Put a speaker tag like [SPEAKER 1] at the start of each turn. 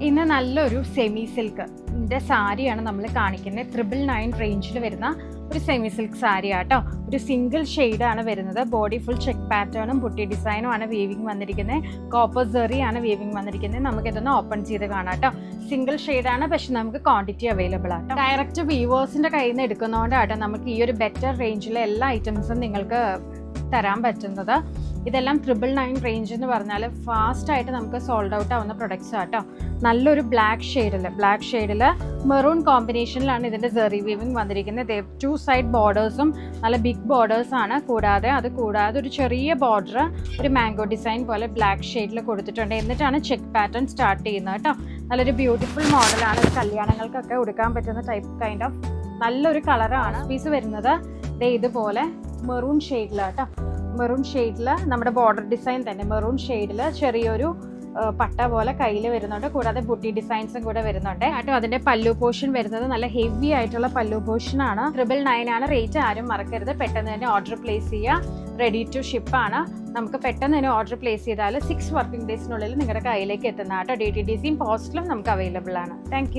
[SPEAKER 1] ഇന്ന് നല്ലൊരു സെമി സിൽക്കിൻ്റെ സാരിയാണ് നമ്മൾ കാണിക്കുന്നത്. 999 റേഞ്ചിൽ വരുന്ന ഒരു സെമി സിൽക്ക് സാരി ആട്ടോ. ഒരു സിംഗിൾ ഷെയ്ഡാണ് വരുന്നത്. ബോഡി ഫുൾ ചെക്ക് പാറ്റേണും പുട്ടി ഡിസൈനും ആണ് വീവിങ് വന്നിരിക്കുന്നത്. കോപ്പർ സെറി ആണ് വീവിങ് വന്നിരിക്കുന്നത്. നമുക്കിതൊന്ന് ഓപ്പൺ ചെയ്ത് കാണാം കേട്ടോ. സിംഗിൾ ഷെയ്ഡാണ്, പക്ഷെ നമുക്ക് ക്വാണ്ടിറ്റി അവൈലബിൾ ആട്ടോ. ഡയറക്റ്റ് വീവേഴ്സിൻ്റെ കയ്യിൽ നിന്ന് എടുക്കുന്നതുകൊണ്ടാട്ടോ നമുക്ക് ഈ ഒരു ബെറ്റർ റേഞ്ചിലെ എല്ലാ ഐറ്റംസും നിങ്ങൾക്ക് തരാൻ പറ്റുന്നത്. ഇതെല്ലാം 999 റേഞ്ച് എന്ന് പറഞ്ഞാൽ ഫാസ്റ്റായിട്ട് നമുക്ക് സോൾഡ് ഔട്ട് ആവുന്ന പ്രൊഡക്ട്സ് ആട്ടോ. നല്ലൊരു ബ്ലാക്ക് ഷെയ്ഡിൽ മെറൂൺ കോമ്പിനേഷനിലാണ് ഇതിൻ്റെ സെറി വീവിങ് വന്നിരിക്കുന്നത്. 2 സൈഡ് ബോർഡേഴ്സും നല്ല ബിഗ് ബോർഡേഴ്സാണ്. കൂടാതെ ഒരു ചെറിയ ബോർഡർ ഒരു മാംഗോ ഡിസൈൻ പോലെ ബ്ലാക്ക് ഷെയ്ഡിൽ കൊടുത്തിട്ടുണ്ട്. എന്നിട്ടാണ് ചെക്ക് പാറ്റേൺ സ്റ്റാർട്ട് ചെയ്യുന്നത് കേട്ടോ. നല്ലൊരു ബ്യൂട്ടിഫുൾ മോഡലാണ്. കല്യാണങ്ങൾക്കൊക്കെ ഉടുക്കാൻ പറ്റുന്ന കൈൻഡ് ഓഫ് നല്ലൊരു കളറാണ്. പീസ് വരുന്നത് ഇതുപോലെ മെറൂൺ ഷെയ്ഡിലാട്ടോ. മെറൂൺ ഷെയ്ഡിൽ നമ്മുടെ ബോർഡർ ഡിസൈൻ തന്നെ മെറൂൺ ഷെയ്ഡിൽ ചെറിയൊരു പട്ട പോലെ കയ്യിൽ വരുന്നുണ്ട്. കൂടാതെ ബുട്ടി ഡിസൈൻസും കൂടെ വരുന്നുണ്ട് കേട്ടോ. അതിൻ്റെ പല്ലു പോർഷൻ വരുന്നത് നല്ല ഹെവി ആയിട്ടുള്ള പല്ലു പോർഷനാണ്. 999 ആണ് റേറ്റ്. ആരും മറക്കരുത്. പെട്ടെന്ന് തന്നെ ഓർഡർ പ്ലേസ് ചെയ്യുക. റെഡി ടു ഷിപ്പാണ്. നമുക്ക് പെട്ടെന്ന് തന്നെ ഓർഡർ പ്ലേസ് ചെയ്താൽ 6 വർക്കിംഗ് ഡേയ്സിനുള്ളിൽ നിങ്ങളുടെ കയ്യിലേക്ക് എത്തുന്ന കേട്ടോ. DTDCയും പോസ്റ്റിലും നമുക്ക് അവൈലബിൾ ആണ്. താങ്ക്